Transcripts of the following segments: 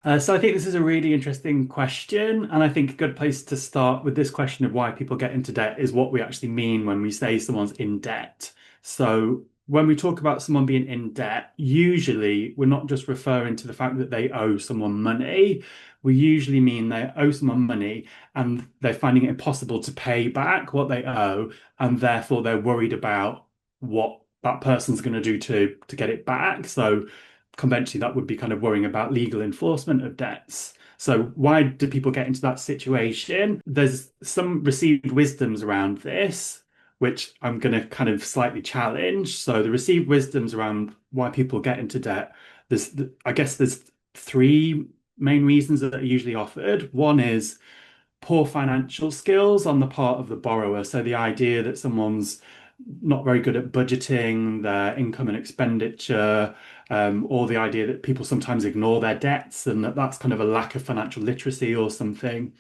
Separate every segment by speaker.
Speaker 1: So I think this is a really interesting question, and I think a good place to start with this question of why people get into debt is what we actually mean when we say someone's in debt. So when we talk about someone being in debt, usually we're not just referring to the fact that they owe someone money. We usually mean they owe someone money and they're finding it impossible to pay back what they owe, and therefore they're worried about what that person's going to do to get it back. So conventionally that would be kind of worrying about legal enforcement of debts. So why do people get into that situation? There's some received wisdoms around this, which I'm going to kind of slightly challenge. So the received wisdoms around why people get into debt, I guess there's three main reasons that are usually offered. One is poor financial skills on the part of the borrower. So the idea that someone's not very good at budgeting their income and expenditure, or the idea that people sometimes ignore their debts and that's kind of a lack of financial literacy or something.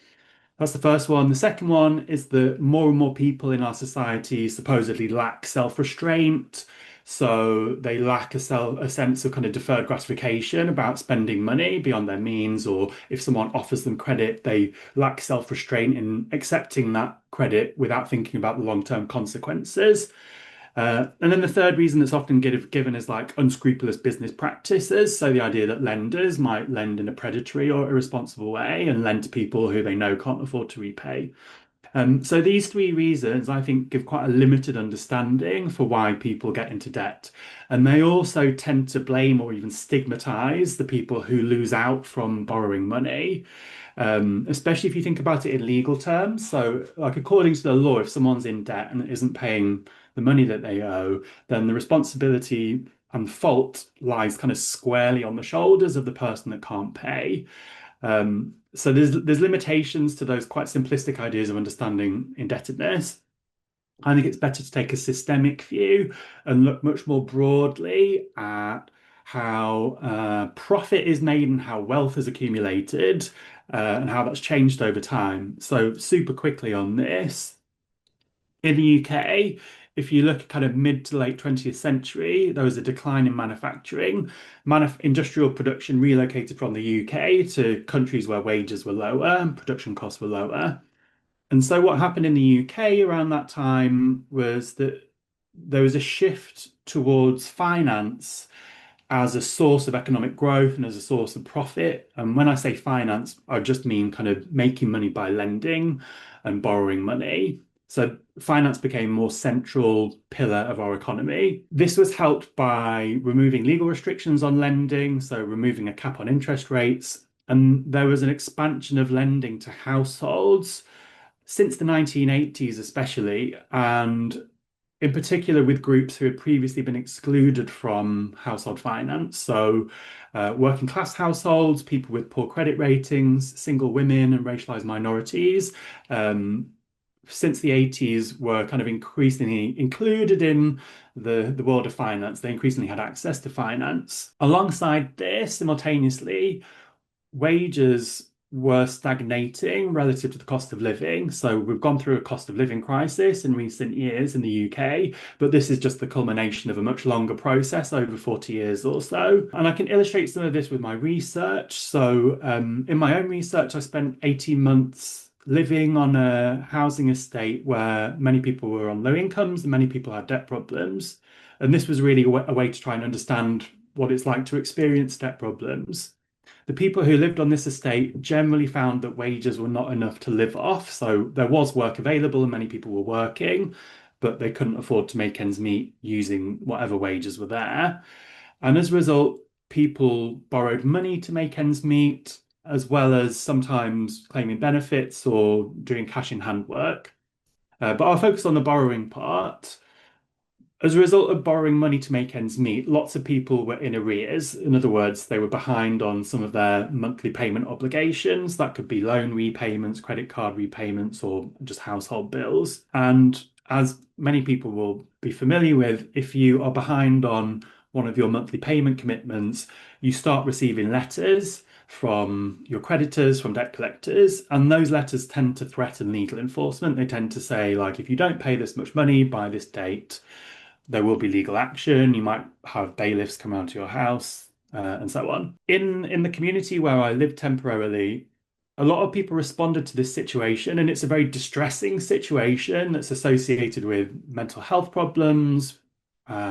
Speaker 1: That's the first one. The second one is that more and more people in our society supposedly lack self-restraint. So they lack a sense of kind of deferred gratification about spending money beyond their means, or if someone offers them credit, they lack self-restraint in accepting that credit without thinking about the long-term consequences. And then the third reason that's often given is like unscrupulous business practices. So the idea that lenders might lend in a predatory or irresponsible way and lend to people who they know can't afford to repay. So these three reasons, I think, give quite a limited understanding for why people get into debt. And they also tend to blame or even stigmatize the people who lose out from borrowing money, especially if you think about it in legal terms. So, like, according to the law, if someone's in debt and isn't paying the money that they owe, then the responsibility and fault lies kind of squarely on the shoulders of the person that can't pay. So there's limitations to those quite simplistic ideas of understanding indebtedness. I think it's better to take a systemic view and look much more broadly at how profit is made and how wealth is accumulated, and how that's changed over time. So super quickly on this, in the UK, if you look at kind of mid to late 20th century, there was a decline in manufacturing. Industrial production relocated from the UK to countries where wages were lower and production costs were lower. And so what happened in the UK around that time was that there was a shift towards finance as a source of economic growth and as a source of profit. And when I say finance, I just mean kind of making money by lending and borrowing money. So finance became a more central pillar of our economy. This was helped by removing legal restrictions on lending, so removing a cap on interest rates. And there was an expansion of lending to households since the 1980s, especially, and in particular with groups who had previously been excluded from household finance. So, working class households, people with poor credit ratings, single women, and racialized minorities. Um, since the 80s, were kind of increasingly included in the world of finance. They increasingly had access to finance. Alongside this, simultaneously, wages were stagnating relative to the cost of living. So we've gone through a cost of living crisis in recent years in the UK, but this is just the culmination of a much longer process over 40 years or so. And I can illustrate some of this with my research. So in my own research, I spent 18 months living on a housing estate where many people were on low incomes and many people had debt problems. And this was really a way to try and understand what it's like to experience debt problems. The people who lived on this estate generally found that wages were not enough to live off. So there was work available and many people were working, but they couldn't afford to make ends meet using whatever wages were there. And as a result, people borrowed money to make ends meet, as well as sometimes claiming benefits or doing cash in hand work. But I'll focus on the borrowing part. As a result of borrowing money to make ends meet, lots of people were in arrears. In other words, they were behind on some of their monthly payment obligations. That could be loan repayments, credit card repayments, or just household bills. And as many people will be familiar with, if you are behind on one of your monthly payment commitments, you start receiving letters from your creditors, from debt collectors, and those letters tend to threaten legal enforcement. They tend to say, like, if you don't pay this much money by this date, there will be legal action. You might have bailiffs come around to your house. and so on. In the community where I lived temporarily, a lot of people responded to this situation, and it's a very distressing situation that's associated with mental health problems,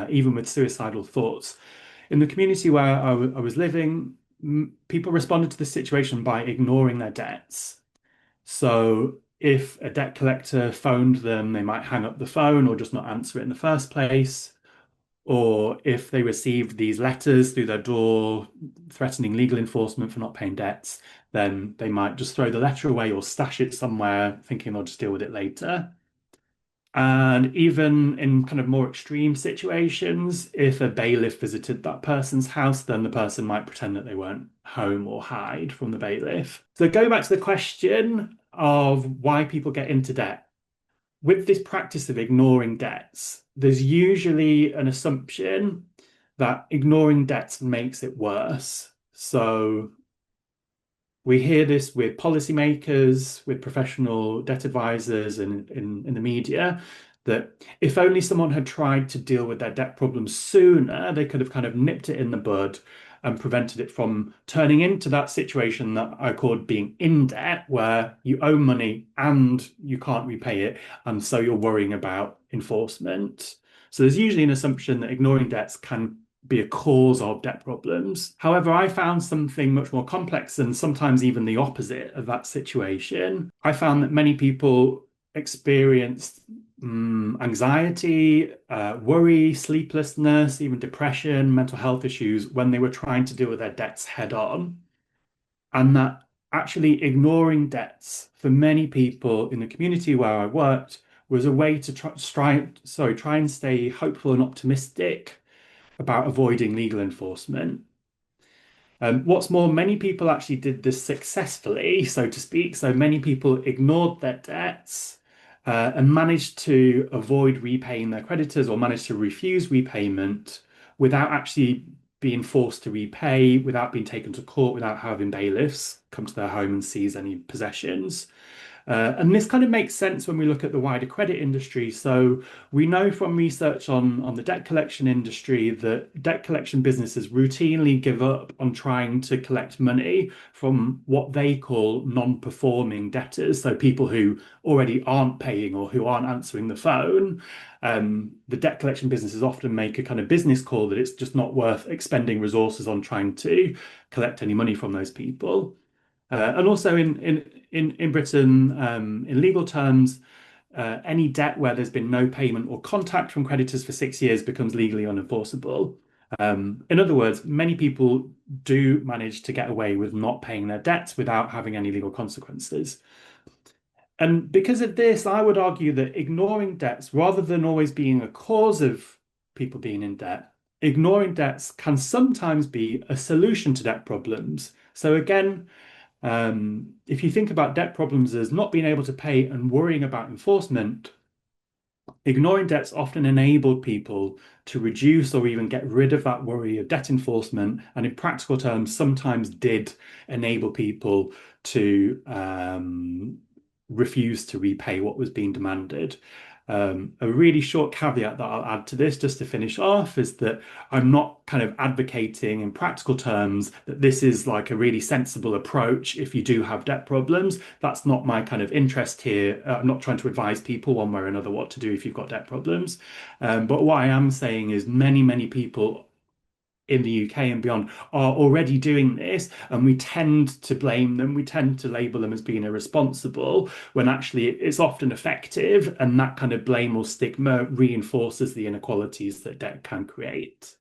Speaker 1: even with suicidal thoughts. In the community where I was living, people responded to the situation by ignoring their debts. So if a debt collector phoned them, they might hang up the phone or just not answer it in the first place. Or if they received these letters through their door threatening legal enforcement for not paying debts, then they might just throw the letter away or stash it somewhere, thinking they'll just deal with it later. And even in kind of more extreme situations, if a bailiff visited that person's house, then the person might pretend that they weren't home or hide from the bailiff. So going back to the question of why people get into debt, with this practice of ignoring debts, there's usually an assumption that ignoring debts makes it worse. So we hear this with policymakers, with professional debt advisors, and in the media, that if only someone had tried to deal with their debt problems sooner, they could have kind of nipped it in the bud and prevented it from turning into that situation that I called being in debt, where you owe money and you can't repay it, and so you're worrying about enforcement. So there's usually an assumption that ignoring debts can be a cause of debt problems. However, I found something much more complex and sometimes even the opposite of that situation. I found that many people experienced anxiety, worry, sleeplessness, even depression, mental health issues when they were trying to deal with their debts head on. And that actually ignoring debts for many people in the community where I worked was a way to try and stay hopeful and optimistic about avoiding legal enforcement. What's more, many people actually did this successfully, so to speak. So many people ignored their debts and managed to avoid repaying their creditors or managed to refuse repayment without actually being forced to repay, without being taken to court, without having bailiffs come to their home and seize any possessions. And this kind of makes sense when we look at the wider credit industry. So we know from research on the debt collection industry that debt collection businesses routinely give up on trying to collect money from what they call non-performing debtors. So people who already aren't paying or who aren't answering the phone. The debt collection businesses often make a kind of business call that it's just not worth expending resources on trying to collect any money from those people. And also in Britain, in legal terms, any debt where there's been no payment or contact from creditors for 6 years becomes legally unenforceable. In other words, many people do manage to get away with not paying their debts without having any legal consequences. And because of this, I would argue that ignoring debts, rather than always being a cause of people being in debt, ignoring debts can sometimes be a solution to debt problems. So again, if you think about debt problems as not being able to pay and worrying about enforcement, ignoring debts often enabled people to reduce or even get rid of that worry of debt enforcement, and in practical terms, sometimes did enable people to refuse to repay what was being demanded. A really short caveat that I'll add to this, just to finish off, is that I'm not kind of advocating in practical terms that this is like a really sensible approach if you do have debt problems. That's not my kind of interest here. I'm not trying to advise people one way or another what to do if you've got debt problems. But what I am saying is many people in the UK and beyond are already doing this, and we tend to blame them. We tend to label them as being irresponsible when actually it's often effective, and that kind of blame or stigma reinforces the inequalities that debt can create.